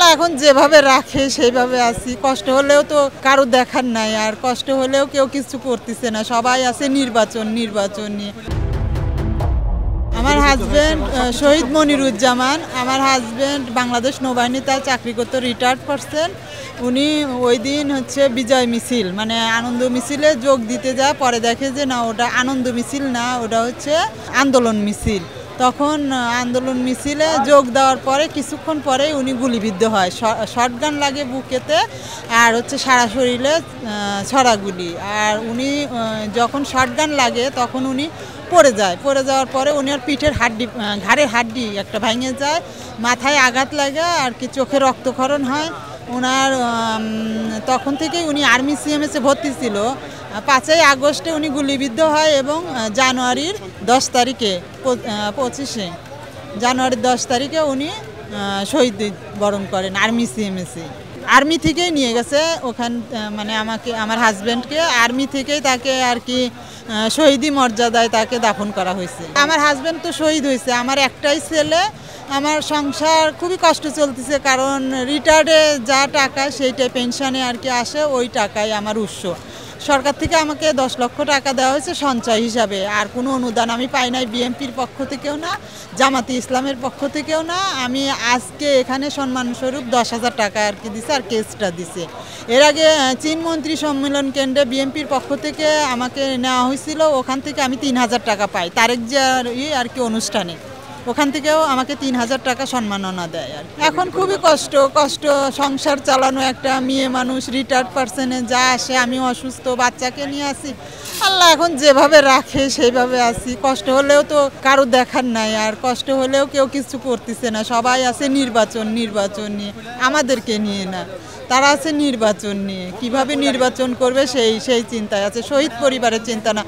আল্লাহ এখন যেভাবে রাখে সেইভাবে আছি। কষ্ট হলেও তো কারো দেখার নাই, আর কষ্ট হলেও কেউ কিছু করতেছে না, সবাই আছে নির্বাচন নিয়ে। আমার হাজব্যান্ড শহীদ মনিরুজ্জামান। আমার হাজব্যান্ড বাংলাদেশ নৌবাহিনীতে চাকরি করতে রিটায়ার্ড করছেন। উনি ওই দিন হচ্ছে বিজয় মিছিল মানে আনন্দ মিছিলে যোগ দিতে যায়, পরে দেখে যে না ওটা আনন্দ মিছিল না, ওটা হচ্ছে আন্দোলন মিছিল। তখন আন্দোলন মিছিলে যোগ দেওয়ার পরে কিছুক্ষণ পরেই উনি গুলিবিদ্ধ হয়। শটগান লাগে বুকেতে, আর হচ্ছে সারা শরীরে ছড়াগুলি। আর উনি যখন শটগান লাগে তখন উনি পড়ে যাওয়ার পরে উনি আর পিঠের হাড্ডি ঘাড়ের হাড্ডি একটা ভেঙে যায়, মাথায় আঘাত লাগে আর কি চোখে রক্তক্ষরণ হয় ওনার। তখন থেকেই উনি আর্মি সিএমএসে ভর্তি ছিল। 5ই আগস্টে উনি গুলিবিদ্ধ হয় এবং জানুয়ারির 10 তারিখে 25শে জানুয়ারির 10 তারিখে উনি শহীদ বরণ করেন আর্মি সিএমএসে। আর্মি থেকেই নিয়ে গেছে ওখান মানে আমার হাজব্যান্ডকে আর্মি থেকেই তাকে আর কি শহীদি মর্যাদায় তাকে দাফন করা হয়েছে। আমার হাজব্যান্ড তো শহীদ হয়েছে, আমার একটাই ছেলে। আমার সংসার খুবই কষ্ট চলতেছে, কারণ রিটায়ার্ডে যা টাকা সেইটাই পেনশনে আর কি আসে, ওই টাকাই আমার উৎস। সরকার থেকে আমাকে 10 লক্ষ টাকা দেওয়া হয়েছে সঞ্চয় হিসাবে, আর কোনো অনুদান আমি পাই নাই, বিএনপির পক্ষ থেকেও না, জামাতে ইসলামের পক্ষ থেকেও না। আমি আজকে এখানে সম্মানস্বরূপ 10,000 টাকা আর কি দিছে, আর কেসটা দিছে। এর আগে চীন মন্ত্রী সম্মেলন কেন্দ্রে বিএনপির পক্ষ থেকে আমাকে নেওয়া হয়েছিল, ওখান থেকে আমি 3,000 টাকা পাই তারেক জিয়ার আর কি অনুষ্ঠানে, ওখান থেকেও আমাকে 3,000 টাকা সম্মাননা দেয়। আর এখন খুবই কষ্ট সংসার চালানো, একটা মেয়ে মানুষ রিটায়ার্ড পার্সনে যা আসে, আমি অসুস্থ বাচ্চাকে নিয়ে আসি। আল্লাহ এখন যেভাবে রাখে সেইভাবে আছি। কষ্ট হলেও তো কারো দেখার নাই, আর কষ্ট হলেও কেউ কিছু করতেছে না, সবাই আছে নির্বাচন নিয়ে, আমাদেরকে নিয়ে না, তারা আছে নির্বাচন নিয়ে। কিভাবে নির্বাচন করবে সেই চিন্তায় আছে, শহীদ পরিবারের চিন্তা না।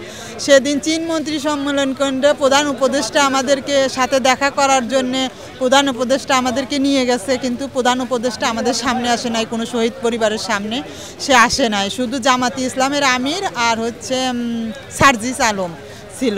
সেদিন চীন মন্ত্রী সম্মেলন কেন্দ্রে প্রধান উপদেষ্টা আমাদেরকে সাথে দেখা করার জন্যে প্রধান উপদেষ্টা আমাদেরকে নিয়ে গেছে, কিন্তু প্রধান উপদেষ্টা আমাদের সামনে আসে নাই, কোনো শহীদ পরিবারের সামনে সে আসে নাই। শুধু জামাতি ইসলামের আমির আর হচ্ছে সার্জিস আলম ছিল।